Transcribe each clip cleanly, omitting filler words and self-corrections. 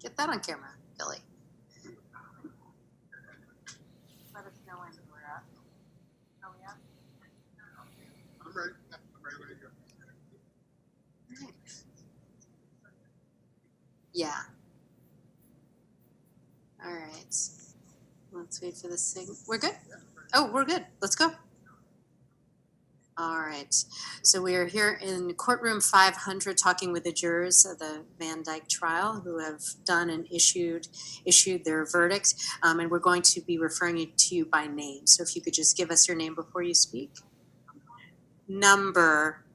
Get that on camera, Billy. Let us know when we're up. Are we up? I'm ready. I'm ready to go. Right. Yeah. All right. Let's wait for the signal. We're good? Oh, we're good. Let's go. All right. So we are here in courtroom 500 talking with the jurors of the Van Dyke trial who have done and issued their verdict. And we're going to be referring to you by name. So if you could just give us your name before you speak. Number.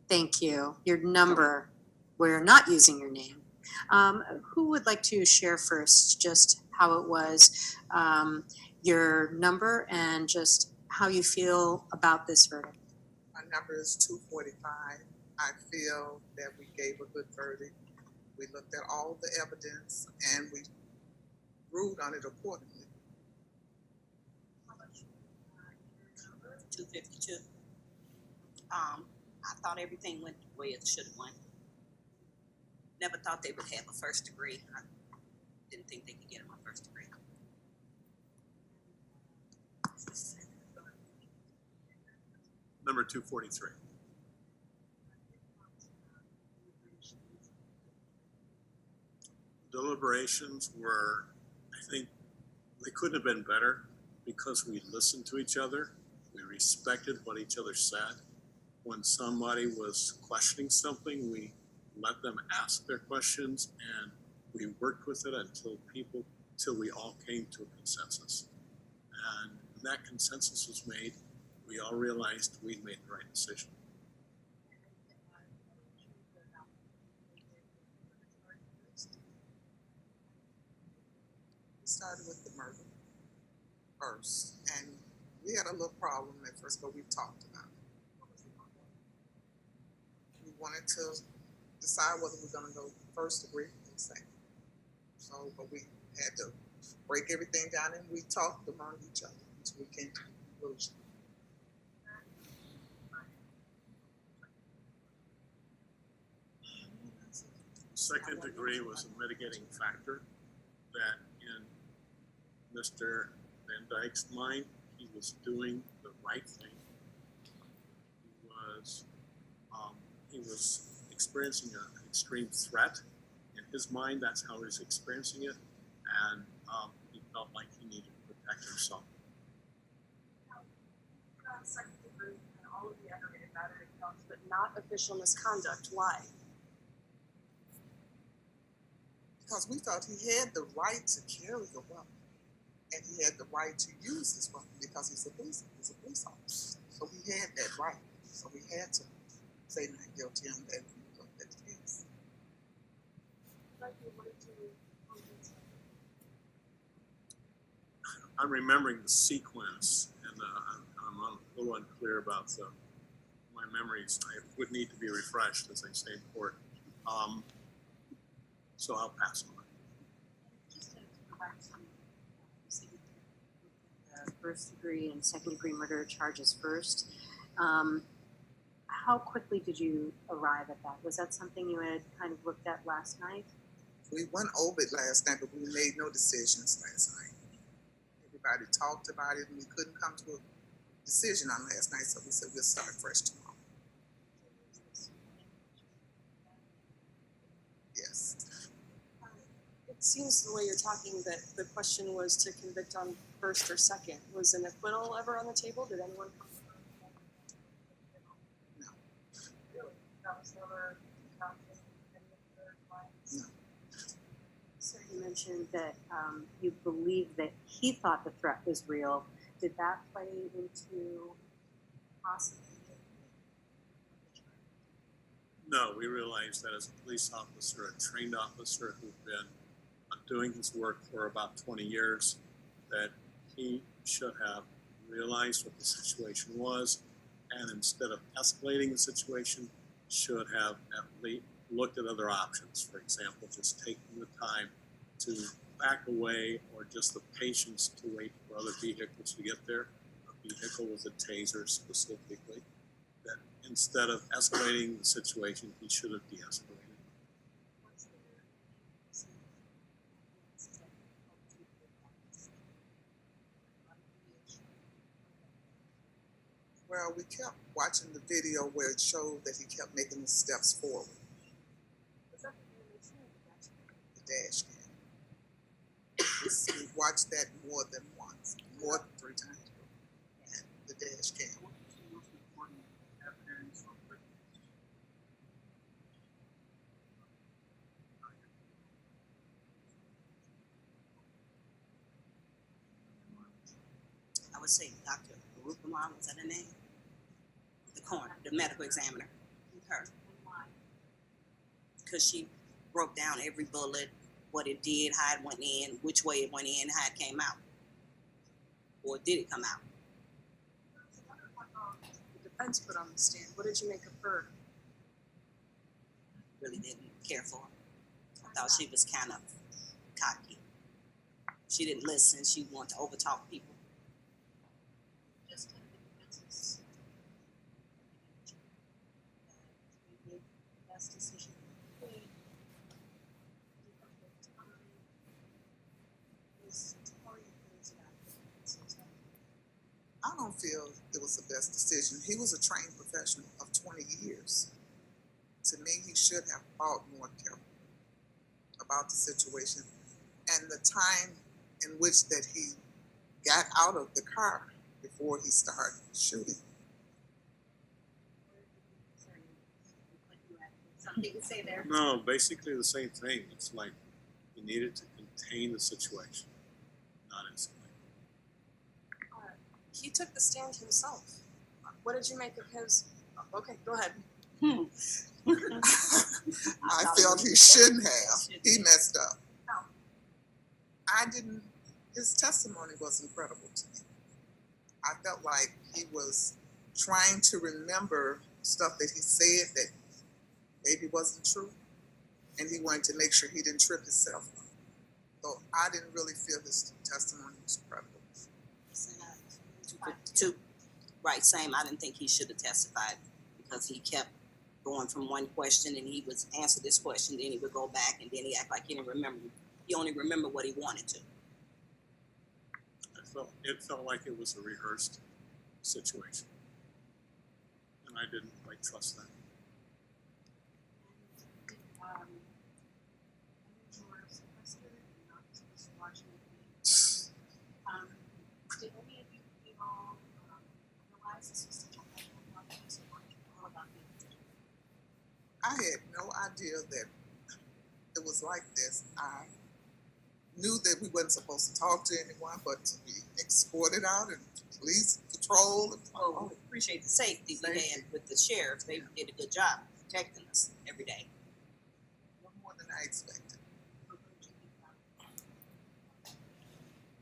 Thank you. Your number. We're not using your name. Who would like to share first just how it was, your number, and just how you feel about this verdict? My number is 245. I feel that we gave a good verdict. We looked at all the evidence and we ruled on it accordingly. 252. I thought everything went the way it should have went. Never thought they would have a first degree. I didn't think they could get him a first degree. Number 243. Deliberations were, I think, they couldn't have been better because we listened to each other. We respected what each other said. When somebody was questioning something, we let them ask their questions, and we worked with it until we all came to a consensus. And when that consensus was made, we all realized we'd made the right decision. We started with the murder first, and we had a little problem at first, but we talked about it. We wanted to decide whether we were going to go first degree or second. So, but we had to break everything down, and we talked among each other until we came to a conclusion. Second degree was a mitigating factor that in Mr. Van Dyke's mind, he was doing the right thing. He was experiencing an extreme threat. In his mind, that's how he was experiencing it, and he felt like he needed to protect himself. Second degree and all of the aggravated battery counts, but not official misconduct. Why? Because we thought he had the right to carry the weapon, and he had the right to use his weapon because he's a police officer. So he had that right. So we had to say not guilty on that case. I'm remembering the sequence, and I'm a little unclear about my memories. I would need to be refreshed, as I say in court. So I'll pass on. Just to go back to the first degree and second degree murder charges first. How quickly did you arrive at that? Was that something you had kind of looked at last night? We went over it last night, but we made no decisions last night. Everybody talked about it, and we couldn't come to a decision on last night, so we said we'll start fresh tomorrow. Yes. It seems the way you're talking that the question was to convict on first or second. Was an acquittal ever on the table? Did anyone come? No. Really? That was never counted in the No. So you mentioned that you believed that he thought the threat was real. Did that play into possibly? No, we realized that as a police officer, a trained officer who'd been doing his work for about 20 years, that he should have realized what the situation was, and instead of escalating the situation, should have at least looked at other options. For example, just taking the time to back away, or just the patience to wait for other vehicles to get there. A vehicle with a taser specifically. That instead of escalating the situation, he should have de-escalated. Well, we kept watching the video where it showed that he kept making the steps forward. The dash cam. We watched that more than once, more than 3 times. And the dash cam. I would say Dr. Rupaman, was that her name? The coroner, the medical examiner. Her. Because she broke down every bullet, what it did, how it went in, which way it went in, how it came out. Or did it come out? The defense put on the stand. What did you make of her? Really didn't care for her. I thought she was kind of cocky. She didn't listen. She wanted to overtalk people. I don't feel it was the best decision. He was a trained professional of 20 years. To me, he should have thought more carefully about the situation and the time in which that he got out of the car before he started shooting. Something to say there? No, basically the same thing. It's like he needed to contain the situation, not escalate. He took the stand himself. What did you make of his? Okay, go ahead. I felt he shouldn't have. He messed up. His testimony was incredible to me. I felt like he was trying to remember stuff that he said that maybe wasn't true, and he wanted to make sure he didn't trip himself up. So I didn't really feel his testimony was credible. Right, same. I didn't think he should have testified because he kept going from one question and he would answer this question, then he would go back and then he act like he didn't remember. He only remembered what he wanted to. It felt like it was a rehearsed situation, and I didn't quite trust that. Did any of you people realize this was such a high case of all about the I had no idea that it was like this. I knew that we wasn't supposed to talk to anyone, but to be escorted out and police patrol. And, Well, we appreciate the safety we had with the sheriff. They did a good job protecting us every day. no more than I expected.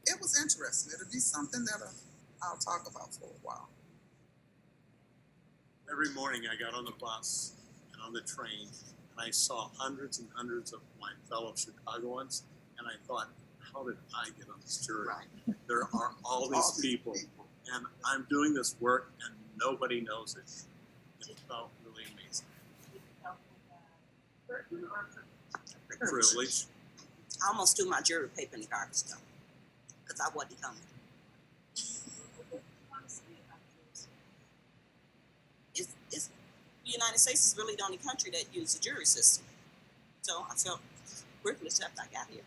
It was interesting. It'll be something that I'll talk about for a while. Every morning I got on the bus and on the train, and I saw hundreds and hundreds of my fellow Chicagoans, and I thought, how did I get on this jury? Right. There are all these people, and I'm doing this work, and nobody knows it. It felt really amazing. burden or Privilege. I almost threw my jury paper in the garbage though, because I wasn't coming. what do you want to say about this? It's the United States is really the only country that uses a jury system. So I felt privileged after I got here.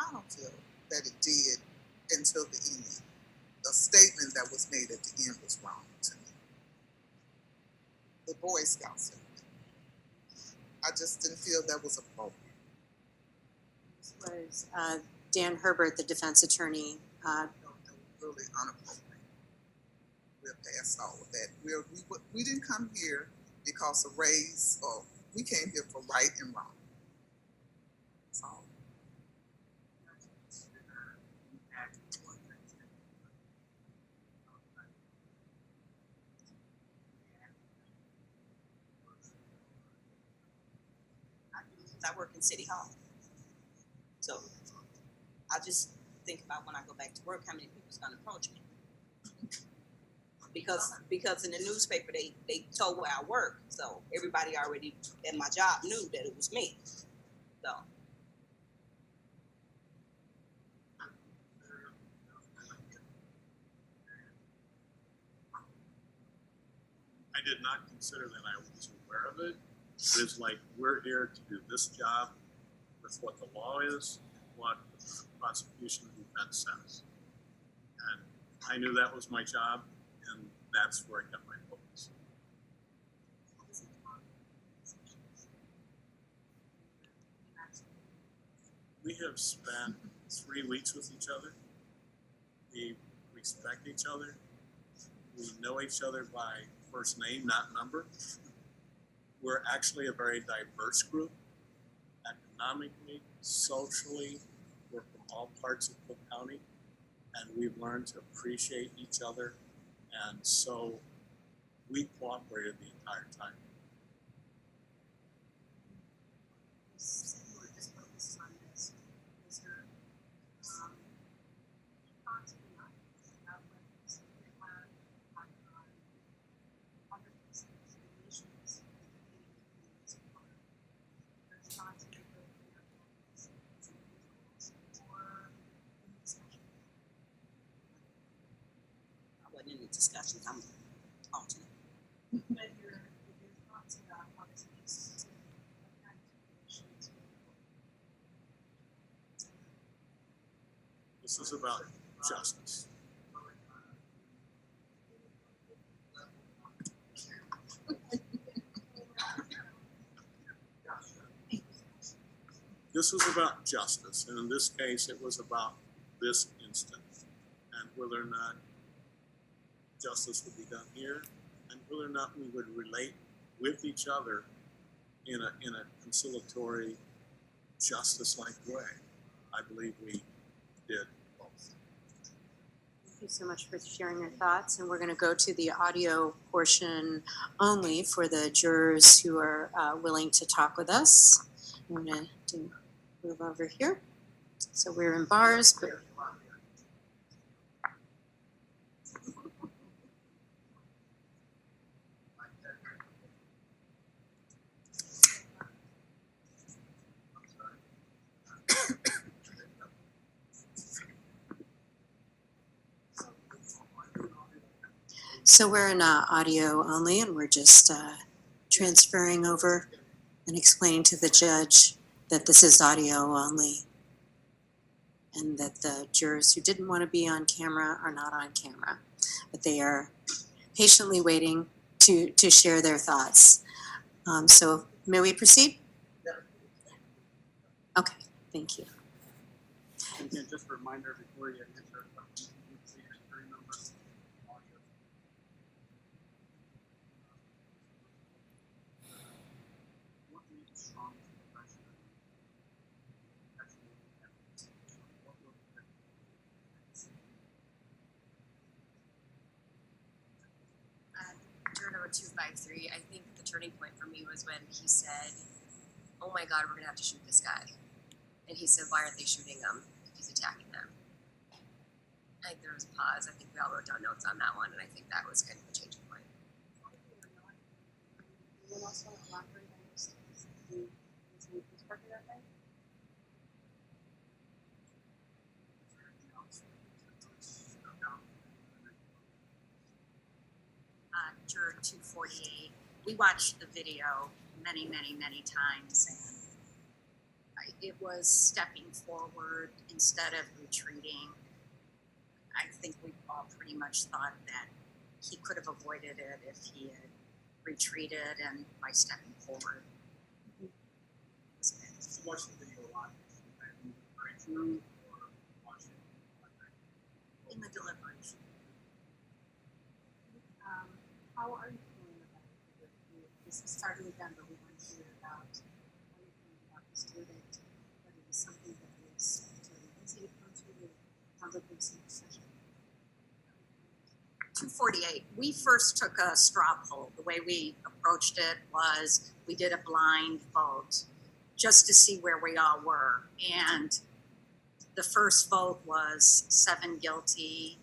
I don't feel that it did until the end. The statement that was made at the end was wrong to me. The Boy Scout statement. I just didn't feel that was appropriate. This was Dan Herbert, the defense attorney. That was really unappropriate. We're past all of that. We didn't come here because of race, or we came here for right and wrong. That's all. I work in City Hall. So I just think about when I go back to work, how many people's gonna approach me. Because in the newspaper, they told where I work, so everybody already at my job knew that it was me, so. I did not consider that I was aware of it. But it's like, we're here to do this job with what the law is, what the prosecution and defense says. And I knew that was my job, and that's where I kept my focus. We have spent 3 weeks with each other. We respect each other. We know each other by first name, not number. We're actually a very diverse group, economically, socially. We're from all parts of Cook County, and we've learned to appreciate each other, and so we cooperated the entire time. You said you were just focused on this. Was there thoughts about what this would have on other situations that there's thoughts of the or in discussion? I wasn't in the discussions, I'm alternate. But your thoughts about how this makes situations. This is about justice. This was about justice, and in this case, it was about this instance and whether or not justice would be done here, and whether or not we would relate with each other in a conciliatory, justice-like way. I believe we did both. Thank you so much for sharing your thoughts. And we're going to go to the audio portion only for the jurors who are willing to talk with us. I'm going to move over here. So we're in bars, but so we're in audio only, and we're just transferring over and explaining to the judge that this is audio only, and that the jurors who didn't want to be on camera are not on camera, but they are patiently waiting to share their thoughts. So may we proceed? Okay, thank you. And again, just a reminder before you answer a question, you can see your screen number. What made the strongest impression on you? What was the Juror number 253, I think the turning point for me was when he said, "Oh my God, we're gonna have to shoot this guy," and he said, "Why aren't they shooting him? He's attacking them." I think there was a pause. I think we all wrote down notes on that one, and I think that was kind of a changing point. Anyone else want to elaborate on this? Who's working that night? Juror 248. We watched the video many, many, many times, and it was stepping forward instead of retreating. I think we all pretty much thought that he could have avoided it if he had retreated and by stepping forward. You watched the video live in the break room or watch it In the deliberation. How are you feeling about it? This is starting with them, but we want to hear about how you're feeling about this verdict, whether it's something that is totally easy to come to, probably some session. 248. We first took a straw poll. The way we approached it was we did a blind vote just to see where we all were. And the first vote was 7 guilty,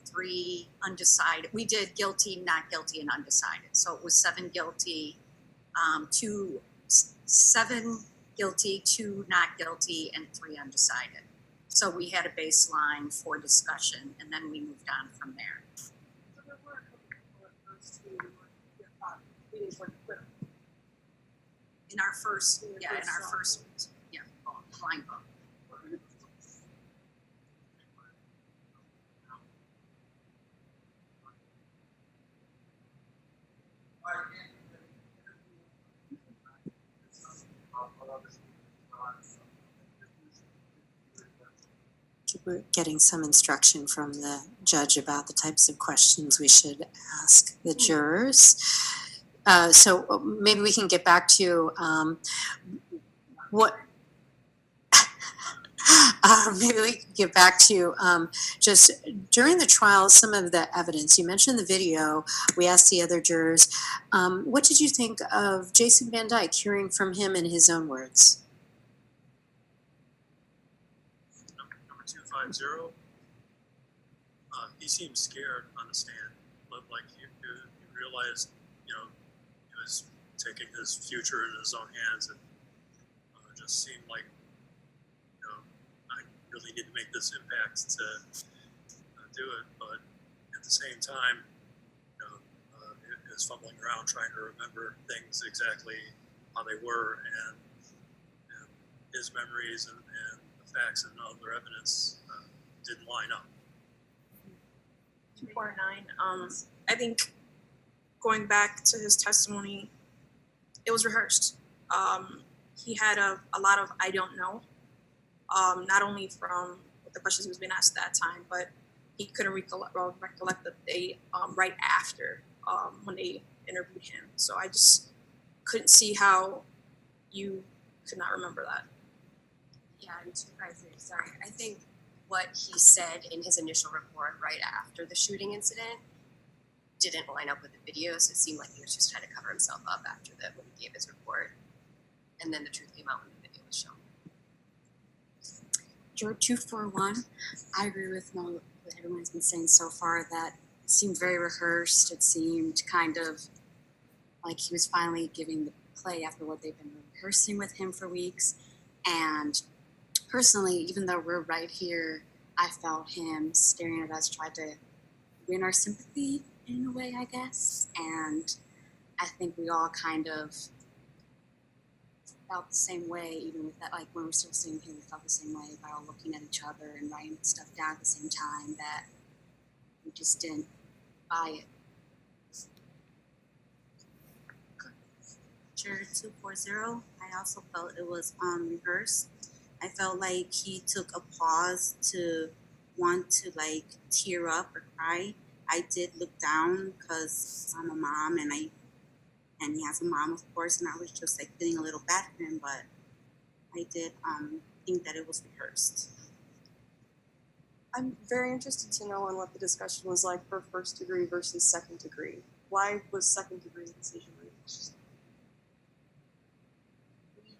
3 undecided. We did guilty, not guilty, and undecided. So it was 7 guilty, 7 guilty, 2 not guilty, and 3 undecided. So we had a baseline for discussion, and then we moved on from there. So there were a couple people at first who leaning toward acquittal. In our first, In the yeah, in first our round. first, yeah, blind vote. We're getting some instruction from the judge about the types of questions we should ask the jurors. So maybe we can get back to what. Maybe we can get back to just during the trial, some of the evidence. You mentioned the video. We asked the other jurors, what did you think of Jason Van Dyke, hearing from him in his own words? Number 250. He seemed scared on the stand, but like you realized, he was taking his future in his own hands, and it just seemed like, I really need to make this impact to do it. But at the same time, he was fumbling around trying to remember things exactly how they were, and his memories and the facts and other evidence didn't line up. 249. I think going back to his testimony, it was rehearsed. He had a lot of I don't know, not only from the questions he was being asked at that time, but he couldn't recollect the day right after when they interviewed him. So I just couldn't see how you could not remember that. Yeah, I'm surprised. Sorry. I think what he said in his initial report right after the shooting incident didn't line up with the video, so it seemed like he was just trying to cover himself up after that when he gave his report. And then the truth came out when the video was shown. Juror 241, I agree with what everyone's been saying so far, that it seemed very rehearsed. It seemed kind of like he was finally giving the play after what they've been rehearsing with him for weeks. And personally, even though we're right here, I felt him staring at us, tried to win our sympathy in a way, I guess. And I think we all kind of felt the same way, even with that, like when we're still sitting here, we felt the same way by all looking at each other and writing stuff down at the same time, that we just didn't buy it. Juror 240, I also felt it was rehearsed. I felt like he took a pause to want to like tear up or cry. I did look down because I'm a mom, and he has a mom, of course, and I was just like feeling a little bad for him, but I did think that it was rehearsed. I'm very interested to know on what the discussion was like for first degree versus second degree. Why was second degree decision reached? We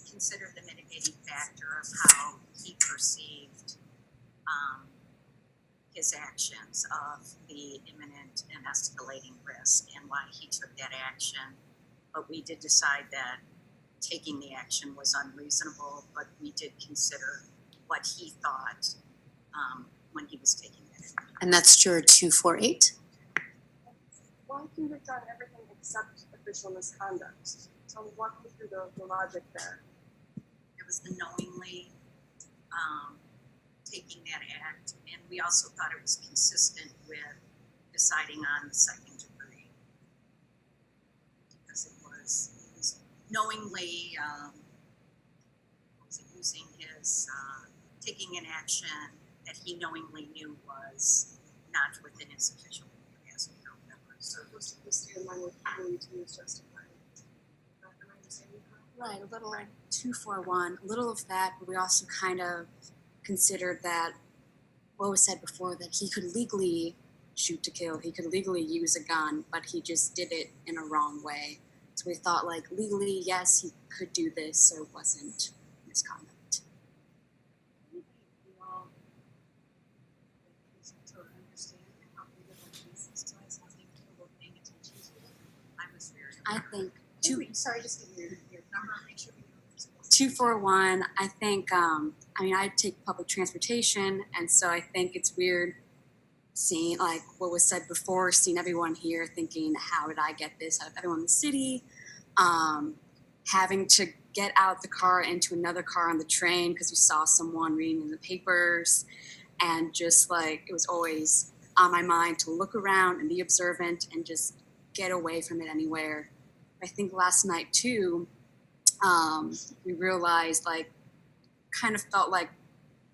considered the mitigating factor of how he perceived his actions of the imminent and escalating risk and why he took that action. But we did decide that taking the action was unreasonable, but we did consider what he thought when he was taking it. And that's juror 248. Why convict on everything except official misconduct? So walk me through the logic there. It was the knowingly taking that act, and we also thought it was consistent with deciding on the second degree because it was knowingly using his taking an action that he knowingly knew was not within his official capacity or whatever. So what's the stand line with degree two is justified? Am I understanding that? Right, a little like 241, a little of that, but we also kind of considered that what was said before, that he could legally shoot to kill, he could legally use a gun, but he just did it in a wrong way. So we thought, like, legally, yes, he could do this, so it wasn't misconduct. I think Sorry, just give me your number, make sure we know who's supposed 241. I think. I mean, I take public transportation, and so I think it's weird seeing like what was said before, seeing everyone here thinking, "How did I get this out of everyone in the city?" Having to get out the car into another car on the train because you saw someone reading in the papers, and just like it was always on my mind to look around and be observant and just get away from it anywhere. I think last night too, we realized like kind of felt like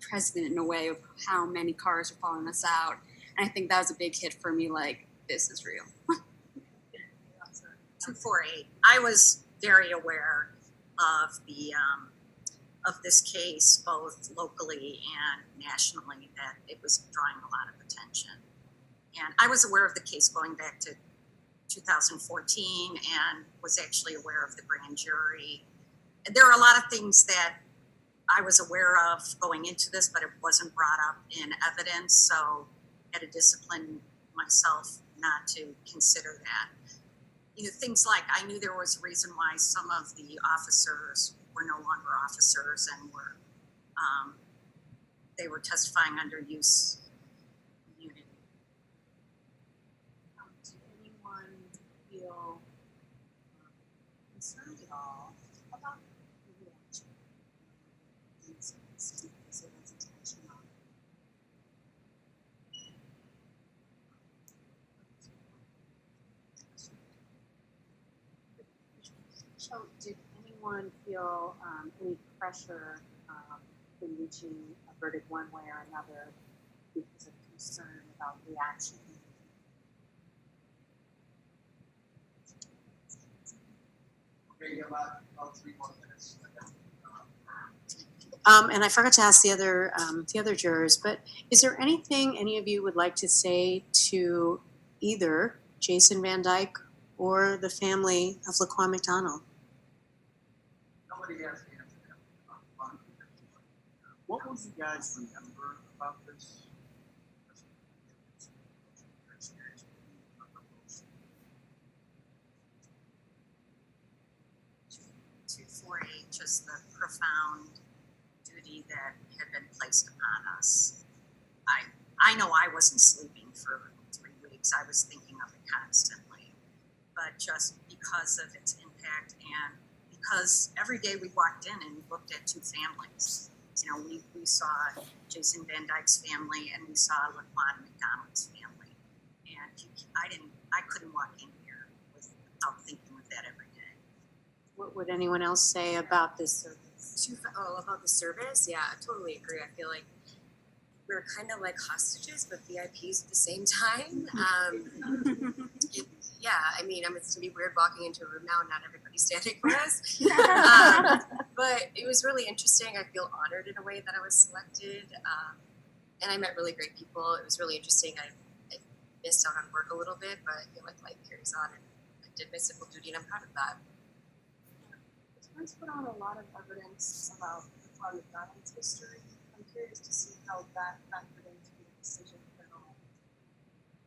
president in a way of how many cars are following us out, and I think that was a big hit for me. Like this is real. 248. I was very aware of this case, both locally and nationally, that it was drawing a lot of attention. And I was aware of the case going back to 2014 and was actually aware of the grand jury. And there are a lot of things that I was aware of going into this, but it wasn't brought up in evidence. So I had to discipline myself not to consider that. You know, things like I knew there was a reason why some of the officers were no longer officers and were they were testifying under use immunity. Did anyone feel concerned at all about the reaction? Because it was intentional. So, did anyone feel any pressure in reaching a verdict one way or another because of concern about reaction? Okay, about 3 more minutes. And I forgot to ask the other jurors, but is there anything any of you would like to say to either Jason Van Dyke or the family of Laquan McDonald? Nobody has to answer that. What would you guys remember about this? 248, just the profound duty that had been placed upon us. I know I wasn't sleeping for 3 weeks. I was thinking of it constantly, but just because of its impact and because every day we walked in and looked at 2 families. You know, we saw Jason Van Dyke's family and we saw Laquan McDonald's family, and I couldn't walk in here without thinking of that every day. What would anyone else say about this service? About the service? Yeah, I totally agree. I feel like we're kind of like hostages, but VIPs at the same time. I mean, it's gonna be weird walking into a room now and not everybody's standing for us. But it was really interesting. I feel honored in a way that I was selected, and I met really great people. It was really interesting. I missed out on work a little bit, but I feel like life carries on, and I did my civil duty, and I'm proud of that. Let's put on a lot of evidence about Laquan McDonald's history. I'm curious to see how that factored into the decision for all.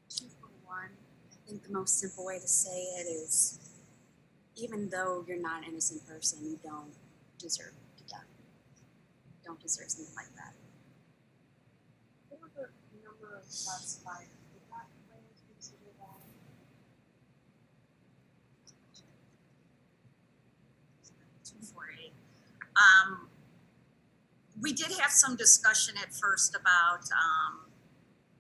241. I think the most simple way to say it is, even though you're not an innocent person, you don't deserve to die. You don't deserve something like that. What were the number of shots fired? Did that play into the decision at all? 248. We did have some discussion at first about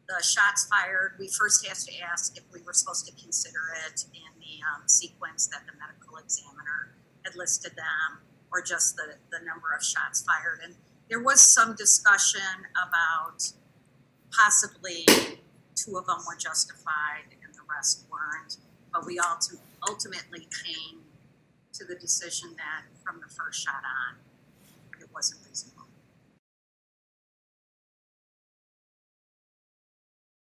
the shots fired. We first had to ask if we were supposed to consider it in the sequence that the medical examiner had listed them, or just the number of shots fired. And there was some discussion about possibly 2 of them were justified and the rest weren't. But we ultimately came to the decision that from the first shot on, it wasn't reasonable.